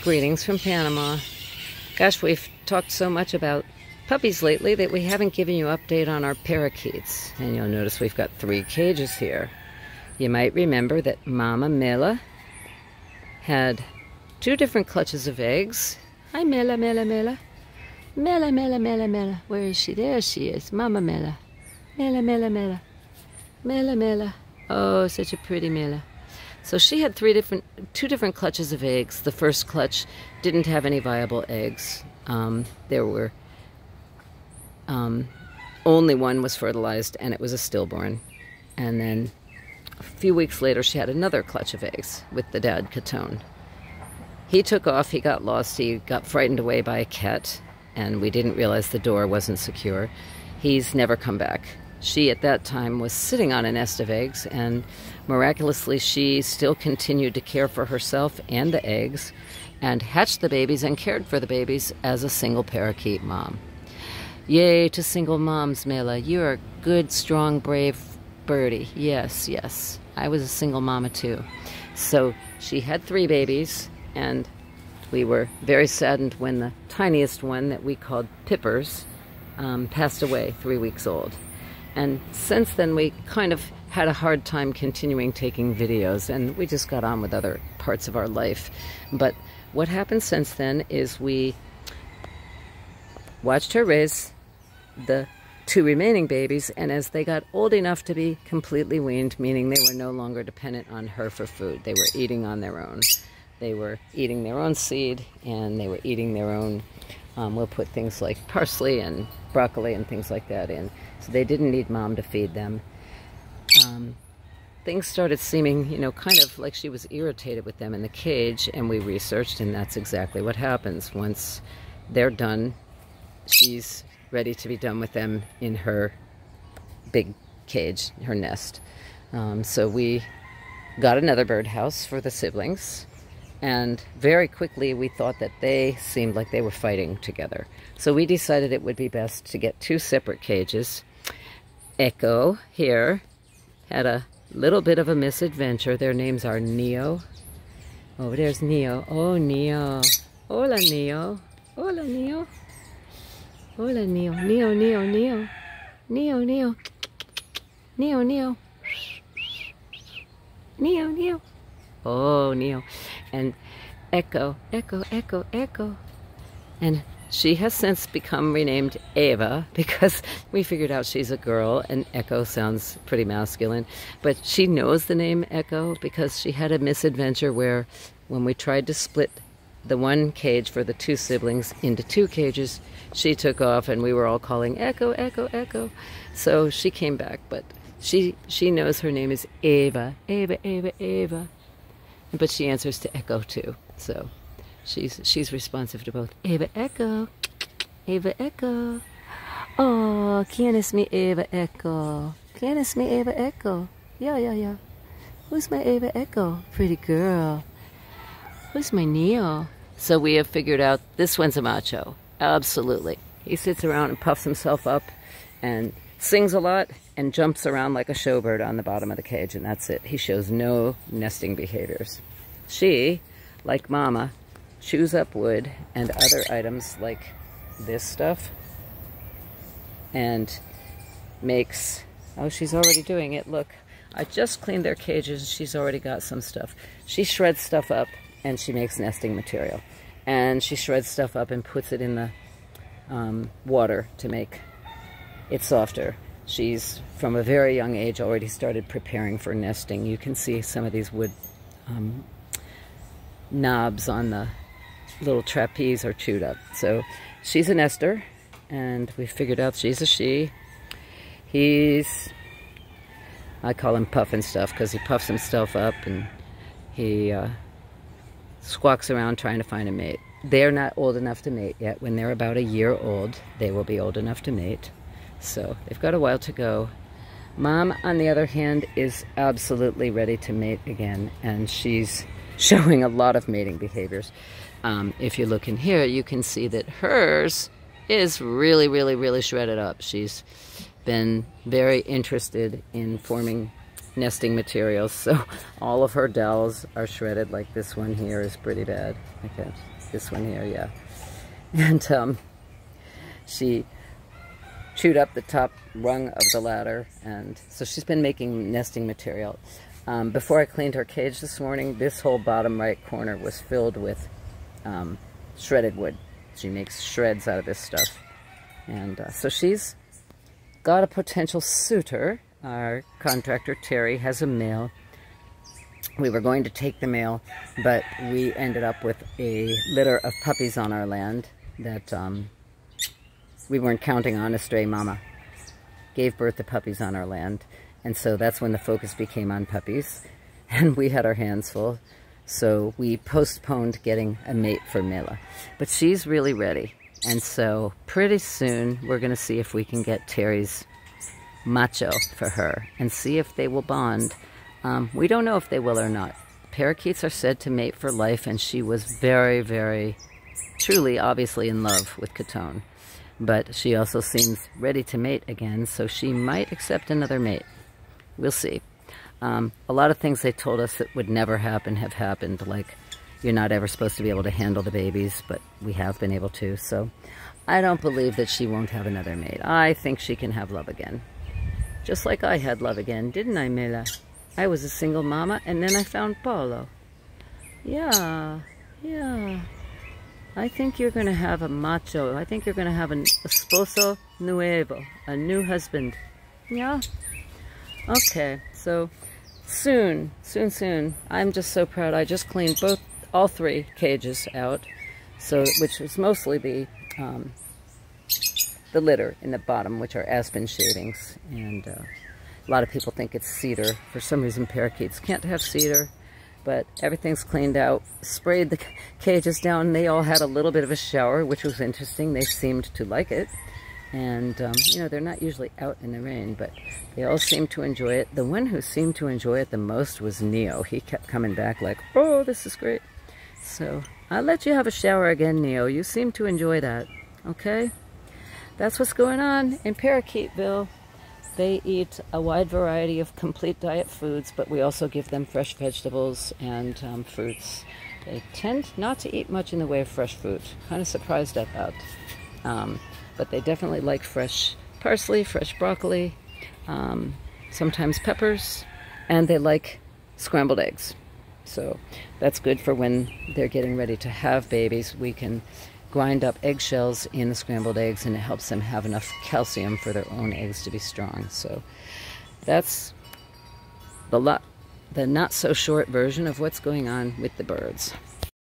Greetings from Panama. Gosh, we've talked so much about puppies lately that we haven't given you an update on our parakeets. And you'll notice we've got 3 cages here. You might remember that Mama Mela had 2 different clutches of eggs. Hi, Mela, Mela, Mela. Mela, Mela, Mela, Mela. Where is she? There she is. Mama Mela. Mela, Mela, Mela. Mela, Mela. Oh, such a pretty Mela. So she had 2 different clutches of eggs. The first clutch didn't have any viable eggs. There were only one was fertilized, and it was a stillborn. And then a few weeks later, she had another clutch of eggs with the dad, Cotón. He took off. He got lost. He got frightened away by a cat, and we didn't realize the door wasn't secure. He's never come back. She, at that time, was sitting on a nest of eggs, and miraculously, she still continued to care for herself and the eggs, and hatched the babies and cared for the babies as a single parakeet mom. Yay to single moms, Mela. You're a good, strong, brave birdie. Yes, yes. I was a single mama, too. So she had 3 babies, and we were very saddened when the tiniest one that we called Pippers passed away, 3 weeks old. And since then, we kind of had a hard time continuing taking videos, and we just got on with other parts of our life. But what happened since then is we watched her raise the 2 remaining babies, and as they got old enough to be completely weaned, meaning they were no longer dependent on her for food, they were eating on their own. They were eating their own seed, and they were eating their own, we'll put things like parsley and broccoli and things like that in. So they didn't need mom to feed them. Things started seeming, kind of like she was irritated with them in the cage, and we researched, and that's exactly what happens. Once they're done, she's ready to be done with them in her big cage, her nest. So we got another birdhouse for the siblings, and very quickly we thought that they seemed like they were fighting together. So we decided it would be best to get 2 separate cages. Echo here had a little bit of a misadventure. Their names are Neo. Oh, there's Neo. Oh, Neo. Hola, Neo. Hola, Neo. Hola, Neo. Neo, Neo, Neo. Neo, Neo. Neo, Neo. Neo, Neo. Oh, Neo. And Echo, Echo, Echo, Echo. And she has since become renamed Eva because we figured out she's a girl, and Echo sounds pretty masculine. But she knows the name Echo because she had a misadventure where when we tried to split the 1 cage for the 2 siblings into 2 cages, she took off, and we were all calling Echo, Echo, Echo. So she came back, but she knows her name is Eva, Eva, Eva, Eva. But she answers to Echo too, so she's responsive to both. Eva Echo, Eva Echo. Oh, ¿quién es mi Eva Echo? ¿Quién es mi Eva Echo? Yeah, yeah, yeah. Who's my Eva Echo? Pretty girl. Who's my Neo? So we have figured out this one's a macho. Absolutely. He sits around and puffs himself up and sings a lot and jumps around like a showbird on the bottom of the cage, and that's it. He shows no nesting behaviors. She, like Mama, chews up wood and other items like this stuff and makes... Oh, she's already doing it. Look, I just cleaned their cages. She's already got some stuff. She shreds stuff up, and she makes nesting material. And she shreds stuff up and puts it in the water to make it softer. She's, from a very young age, already started preparing for nesting. You can see some of these wood knobs on the little trapeze are chewed up. So she's a nester, and we figured out she's a she. He's, I call him Puff and Stuff because he puffs himself up and he squawks around trying to find a mate. They're not old enough to mate yet. When they're about a year old, they will be old enough to mate. So they've got a while to go. Mom, on the other hand, is absolutely ready to mate again, and she's showing a lot of mating behaviors. If you look in here, you can see that hers is really, really, really shredded up. She's been very interested in forming nesting materials, so all of her dolls are shredded. Like this one here is pretty bad. Okay, this one here, yeah. And she chewed up the top rung of the ladder, and so she's been making nesting material. Before I cleaned her cage this morning, this whole bottom right corner was filled with shredded wood. She makes shreds out of this stuff. And so she's got a potential suitor. Our contractor, Terry, has a male. We were going to take the male, but we ended up with a litter of puppies on our land that we weren't counting on. A stray mama gave birth to puppies on our land. And so that's when the focus became on puppies. And we had our hands full. So we postponed getting a mate for Mela. But she's really ready. And so pretty soon we're going to see if we can get Terry's macho for her and see if they will bond. We don't know if they will or not. Parakeets are said to mate for life, and she was very, very, truly, obviously in love with Cotón. But she also seems ready to mate again, so she might accept another mate. We'll see. A lot of things they told us that would never happen have happened, like you're not ever supposed to be able to handle the babies, but we have been able to. So I don't believe that she won't have another mate. I think she can have love again. Just like I had love again, didn't I, Mela? I was a single mama, and then I found Paulo. Yeah, yeah. I think you're going to have a macho. I think you're going to have an esposo nuevo, a new husband. Yeah? Okay, so soon. I'm just so proud. I just cleaned all three cages out, so which was mostly the litter in the bottom, which are aspen shavings, and a lot of people think it's cedar. For some reason, parakeets can't have cedar, but everything's cleaned out. Sprayed the cages down. They all had a little bit of a shower, which was interesting. They seemed to like it. And, you know, they're not usually out in the rain, but they all seemed to enjoy it. The one who seemed to enjoy it the most was Neo. He kept coming back like, oh, this is great. So I'll let you have a shower again, Neo. You seem to enjoy that, okay? That's what's going on in Parakeetville. They eat a wide variety of complete diet foods, but we also give them fresh vegetables and fruits. They tend not to eat much in the way of fresh fruit. Kind of surprised at that. But they definitely like fresh parsley, fresh broccoli, sometimes peppers, and they like scrambled eggs. So that's good for when they're getting ready to have babies. We can grind up eggshells in the scrambled eggs, and it helps them have enough calcium for their own eggs to be strong. So that's the not so short version of what's going on with the birds.